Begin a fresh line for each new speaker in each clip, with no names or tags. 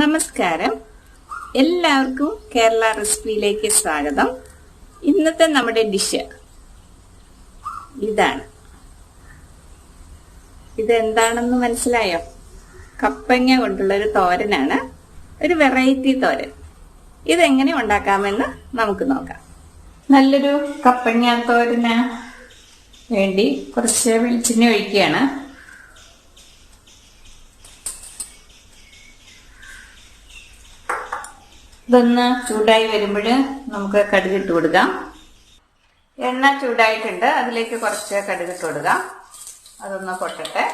നമസ്കാരം, എല്ലാവർക്കും കേരള റെസിപ്പിയിലേക്ക് സ്വാഗതം. ഇന്നത്തെ നമ്മുടെ ഡിഷ് ഇതാണ്. ഇതെന്താണെന്ന് മനസ്സിലായോ? കപ്പങ്ങ കൊണ്ടുള്ളൊരു തോരനാണ്, ഒരു വെറൈറ്റി തോരൻ. ഇതെങ്ങനെ ഉണ്ടാക്കാമെന്ന് നമുക്ക് നോക്കാം. നല്ലൊരു കപ്പങ്ങ തോരന് വേണ്ടി കുറച്ച് വെളിച്ചെണ്ണ ഒഴിക്കുകയാണ്. ഇതൊന്ന് ചൂടായി വരുമ്പോൾ നമുക്ക് കടുകിട്ട് കൊടുക്കാം. എണ്ണ ചൂടായിട്ടുണ്ട്, അതിലേക്ക് കുറച്ച് കടുകിട്ട് കൊടുക്കാം. അതൊന്ന് പൊട്ടട്ടെ.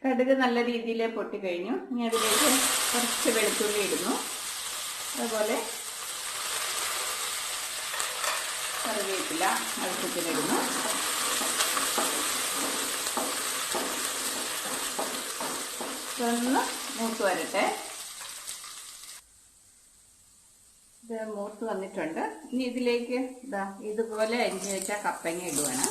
കടുക് നല്ല രീതിയിൽ പൊട്ടിക്കഴിഞ്ഞു. ഇനി അതിലേക്ക് കുറച്ച് വെളുത്തുള്ളി ഇടുന്നു, അതുപോലെ കറിവേപ്പില ആവശ്യത്തിനിടുന്നു. ഇതൊന്ന് മൂത്ത് വരട്ടെ. ഇത് മൂത്ത് വന്നിട്ടുണ്ട്. ഇനി ഇതിലേക്ക് ഇതുപോലെ അരിഞ്ഞു വെച്ച കപ്പങ്ങ ഇടുവാണ്.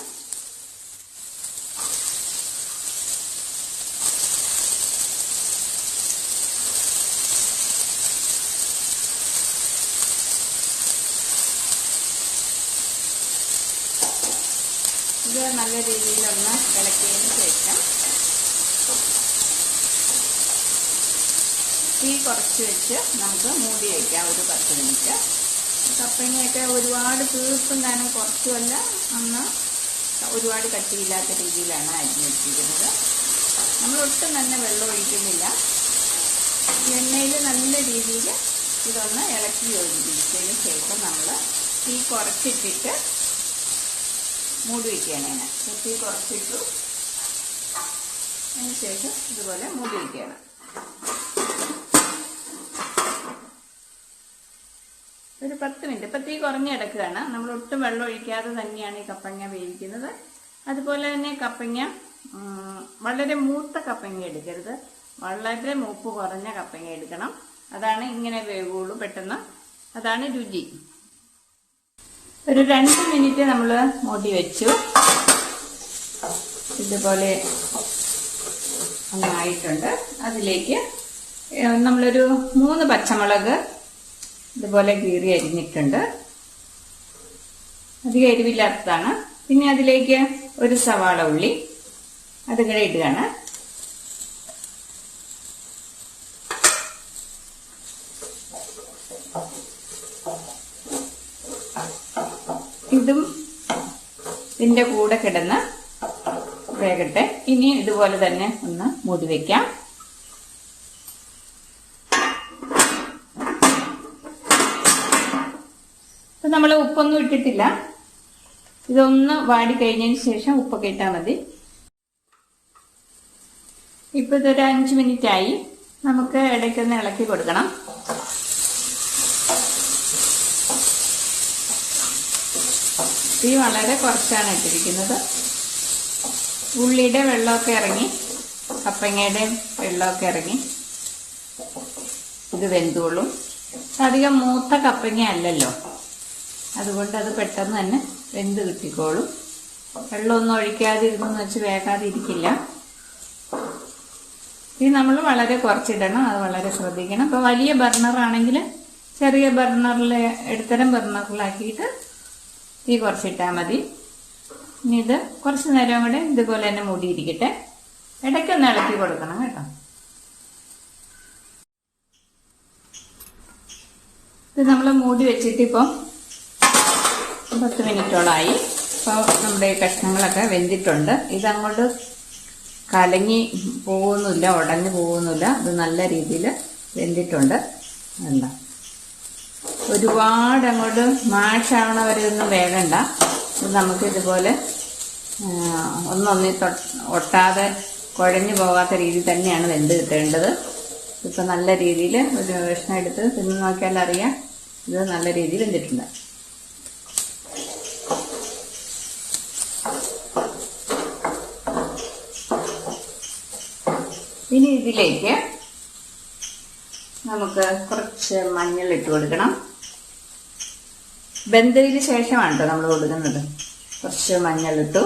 ഇത് നല്ല രീതിയിലൊന്ന് ഇളക്കിയതിന് ശേഷം തീ കുറച്ച് വെച്ച് നമുക്ക് മൂടി വയ്ക്കാം ഒരു 10 മിനിറ്റ്. കപ്പങ്ങയൊക്കെ ഒരുപാട് തീർത്തും താനും കുറച്ചുമല്ല, അന്ന് ഒരുപാട് കട്ടിയില്ലാത്ത രീതിയിലാണ് അരിഞ്ഞ് വെച്ചിരിക്കുന്നത്. നമ്മൾ ഒട്ടും തന്നെ വെള്ളം ഒഴിക്കുന്നില്ല. എണ്ണയിൽ നല്ല രീതിയിൽ ഇതൊന്ന് ഇളക്കി യോജിപ്പിച്ചതിന് ശേഷം നമ്മൾ തീ കുറച്ചിട്ടിട്ട് മൂടി വയ്ക്കുകയാണ്. തീ കുറച്ചിട്ടു അതിന് ശേഷം ഇതുപോലെ മൂടി വയ്ക്കുകയാണ്. ഒരു 10 മിനിറ്റ്. ഇപ്പം തീ കുറഞ്ഞെടുക്കുകയാണ്. നമ്മൾ ഒട്ടും വെള്ളം ഒഴിക്കാതെ തന്നെയാണ് ഈ കപ്പങ്ങ വേവിക്കുന്നത്. അതുപോലെ തന്നെ കപ്പങ്ങ വളരെ മൂത്ത കപ്പങ്ങ എടുക്കരുത്, വളരെ മൂപ്പ് കുറഞ്ഞ കപ്പങ്ങ എടുക്കണം. അതാണ് ഇങ്ങനെ വേവുള്ളൂ പെട്ടെന്ന്, അതാണ് രുചി. ഒരു 2 മിനിറ്റ് നമ്മൾ മൂടി വെച്ചു. ഇതുപോലെ ഒന്നായിട്ടുണ്ട്. അതിലേക്ക് നമ്മളൊരു 3 പച്ചമുളക് ഇതുപോലെ കീറി അരിഞ്ഞിട്ടുണ്ട്. അധികം എരിവില്ലാത്തതാണ്. പിന്നെ അതിലേക്ക് ഒരു സവാള ഉള്ളി അതിങ്ങനെ ഇടുകയാണ്. ഇതും ഇതിന്റെ കൂടെ കിടന്ന് വേകട്ടെ. ഇനി ഇതുപോലെ തന്നെ ഒന്ന് മൂടി വയ്ക്കാം. നമ്മൾ ഉപ്പൊന്നും ഇട്ടിട്ടില്ല. ഇതൊന്ന് വാടി കഴിഞ്ഞതിന് ശേഷം ഉപ്പൊക്കെ ഇട്ടാൽ മതി. ഇപ്പൊ ഇതൊരു 5 മിനിറ്റ് ആയി. നമുക്ക് ഇടയ്ക്കൊന്ന് ഇളക്കി കൊടുക്കണം. തീ വളരെ കുറച്ചാണ് ഇട്ടിരിക്കുന്നത്. ഉള്ളിയുടെ വെള്ളമൊക്കെ ഇറങ്ങി, കപ്പങ്ങയുടെ വെള്ളമൊക്കെ ഇറങ്ങി ഇത് വെന്തോളും. അധികം മൂത്ത കപ്പങ്ങ അല്ലല്ലോ, അതുകൊണ്ട് അത് പെട്ടെന്ന് തന്നെ വെന്ത് കിട്ടിക്കോളും. വെള്ളമൊന്നും ഒഴിക്കാതിരുന്നെന്ന് വെച്ച് വേകാതിരിക്കില്ല. ഇത് നമ്മൾ വളരെ കുറച്ചിടണം, അത് വളരെ ശ്രദ്ധിക്കണം. ഇപ്പൊ വലിയ ബർണറാണെങ്കിൽ ചെറിയ ബർണറിൽ, ഇടത്തരം ബർണറിലാക്കിയിട്ട് തീ കുറച്ചിട്ടാൽ മതി. ഇനി ഇത് കുറച്ച് നേരം കൂടെ ഇതുപോലെ തന്നെ മൂടിയിരിക്കട്ടെ. ഇടയ്ക്കൊന്ന് ഇളക്കി കൊടുക്കണം കേട്ടോ. ഇത് നമ്മൾ മൂടി വെച്ചിട്ട് ഇപ്പം 10 മിനിറ്റോളായി. ഇപ്പോൾ നമ്മുടെ കഷ്ണങ്ങളൊക്കെ വെന്തിട്ടുണ്ട്. ഇതങ്ങോട്ട് കലങ്ങി പോകുന്നില്ല, ഉടഞ്ഞു പോകുന്നില്ല. ഇത് നല്ല രീതിയിൽ വെന്തിട്ടുണ്ട്. എന്താ ഒരുപാട് അങ്ങോട്ട് മാഷാവണ വരെ ഒന്നും വേകണ്ട. ഇത് നമുക്ക് ഇതുപോലെ ഒന്നൊന്നി ഒട്ടാതെ കുഴഞ്ഞു പോകാത്ത രീതിയിൽ തന്നെയാണ് വെന്ത് കിട്ടേണ്ടത്. ഇപ്പം നല്ല രീതിയിൽ ഒരു കഷ്ണം എടുത്ത് തിന്ന് നോക്കിയാൽ അറിയാം ഇത് നല്ല രീതിയിൽ വെന്തിട്ടുണ്ട്. ഇനി ഇതിലേക്ക് നമുക്ക് കുറച്ച് മഞ്ഞൾ ഇട്ട് കൊടുക്കണം. വെന്തതിന് ശേഷമാണ് കേട്ടോ നമ്മൾ കൊടുക്കുന്നത്. കുറച്ച് മഞ്ഞളിട്ടു,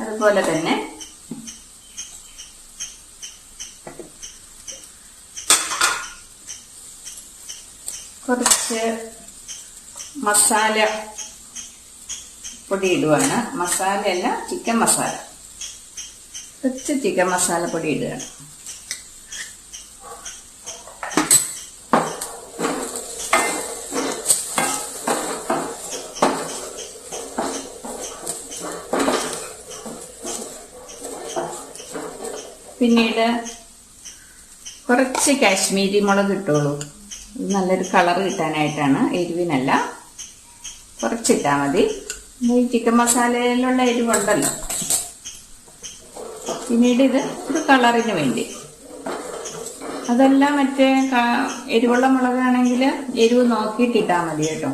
അതുപോലെ തന്നെ കുറച്ച് മസാല പൊടി ഇടുവാണ്. മസാലയല്ല, ചിക്കൻ മസാല. കുറച്ച് ചിക്കൻ മസാല പൊടി ഇടുകയാണ്. പിന്നീട് കുറച്ച് കാശ്മീരി മുളക് ഇട്ടോളൂ. നല്ലൊരു കളർ കിട്ടാനായിട്ടാണ്, എരിവിനല്ല. കുറച്ചിട്ടാൽ മതി. ഈ ചിക്കൻ മസാലയിലുള്ള എരിവുണ്ടല്ലോ. പിന്നീട് ഇത് ഒരു കളറിന് വേണ്ടി. അതെല്ലാം മറ്റേ എരിവുള്ള മുളകാണെങ്കിൽ എരിവ് നോക്കിയിട്ടിട്ടാൽ മതി കേട്ടോ.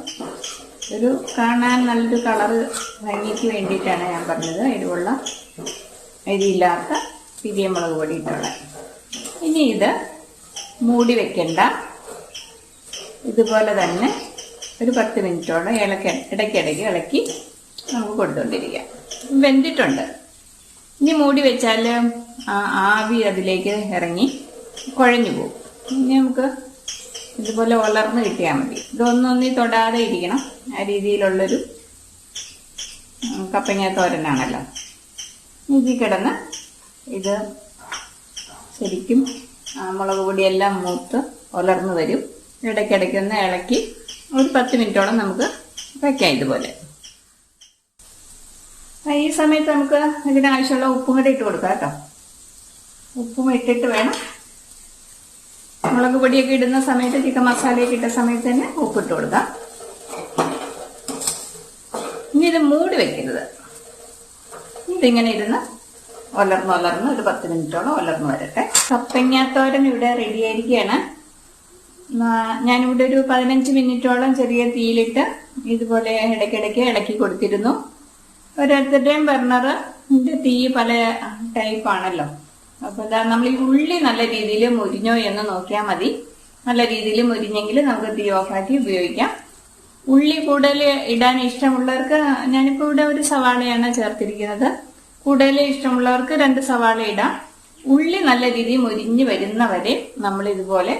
ഒരു കാണാൻ നല്ലൊരു കളറ് ഭംഗിക്ക് വേണ്ടിയിട്ടാണ് ഞാൻ പറഞ്ഞത് എരിവുള്ള, എരിയില്ലാത്ത പിരിയ മുളക് പൊടി ഇട്ടുള്ളത്. ഇനി ഇത് മൂടി വെക്കണ്ട. ഇതുപോലെ തന്നെ ഒരു 10 മിനിറ്റോളം ഇടയ്ക്കിടയ്ക്ക് ഇളക്കി നമുക്ക് കൊടുത്തുകൊണ്ടിരിക്കാം. വെന്തിട്ടുണ്ട്. ഇനി മൂടി വെച്ചാൽ ആവി അതിലേക്ക് ഇറങ്ങി കുഴഞ്ഞു പോകും. ഇനി നമുക്ക് ഇതുപോലെ വളർന്ന് കിട്ടിയാൽ മതി. ഇതൊന്നൊന്നി തൊടാതെ ഇരിക്കണം. ആ രീതിയിലുള്ളൊരു കപ്പങ്ങ തോരനാണല്ലോ. ഇതിൽ കിടന്ന് ഇത് ശരിക്കും മുളക് പൊടിയെല്ലാം മൂത്ത് വളർന്നു വരും. ഇടയ്ക്കിടയ്ക്കൊന്ന് ഇളക്കി ഒരു 10 മിനിറ്റോളം നമുക്ക് വയ്ക്കാം ഇതുപോലെ. ഈ സമയത്ത് നമുക്ക് ഇതിനാവശ്യമുള്ള ഉപ്പും കൂടെ ഇട്ട് കൊടുക്കാം കേട്ടോ. ഉപ്പും ഇട്ടിട്ട് വേണം. മുളക് പൊടിയൊക്കെ ഇടുന്ന സമയത്ത്, ചിക്കൻ മസാലയൊക്കെ ഇട്ട സമയത്ത് തന്നെ ഉപ്പിട്ട് കൊടുക്കാം. ഇനി ഇത് മൂടി വെക്കരുത്. ഇതിങ്ങനെ ഇരുന്ന് വളർന്ന് ഒരു 10 മിനിറ്റോളം വളർന്നു വരട്ടെ. കപ്പങ്ങാത്തോരൻ ഇവിടെ റെഡിയായിരിക്കുകയാണ്. ഞാനിവിടെ ഒരു 15 മിനിറ്റോളം ചെറിയ തീയിലിട്ട് ഇതുപോലെ ഇടയ്ക്കിടയ്ക്ക് ഇളക്കി കൊടുത്തിരുന്നു. ഓരോരുത്തരുടെയും ബർണറിന്റെ തീ പല ടൈപ്പാണല്ലോ. അപ്പൊ നമ്മൾ ഈ ഉള്ളി നല്ല രീതിയിൽ മുരിഞ്ഞോ എന്ന് നോക്കിയാൽ മതി. നല്ല രീതിയിൽ മുരിഞ്ഞെങ്കിൽ നമുക്ക് തീ ഓഫാക്കി ഉപയോഗിക്കാം. ഉള്ളി കൂടുതൽ ഇടാൻ ഇഷ്ടമുള്ളവർക്ക്, ഞാനിപ്പോ ഇവിടെ ഒരു സവാളയാണ് ചേർത്തിരിക്കുന്നത്. കൂടുതൽ ഇഷ്ടമുള്ളവർക്ക് 2 സവാള ഇടാം. ഉള്ളി നല്ല രീതിയിൽ മുരിഞ്ഞ് വരുന്നവരെ നമ്മൾ ഇതുപോലെ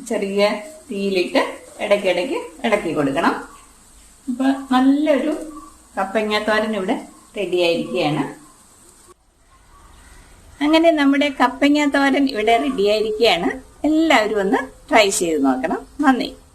ചെറിയ തീയിലിട്ട് ഇടയ്ക്കിടയ്ക്ക് ഇളക്കി കൊടുക്കണം. അപ്പൊ നല്ലൊരു കപ്പങ്ങാത്തോരൻ ഇവിടെ റെഡിയായിരിക്കുകയാണ്. അങ്ങനെ നമ്മുടെ കപ്പങ്ങാത്തോരൻ ഇവിടെ റെഡിയായിരിക്കുകയാണ്. എല്ലാവരും ഒന്ന് ട്രൈ ചെയ്ത് നോക്കണം. നന്ദി.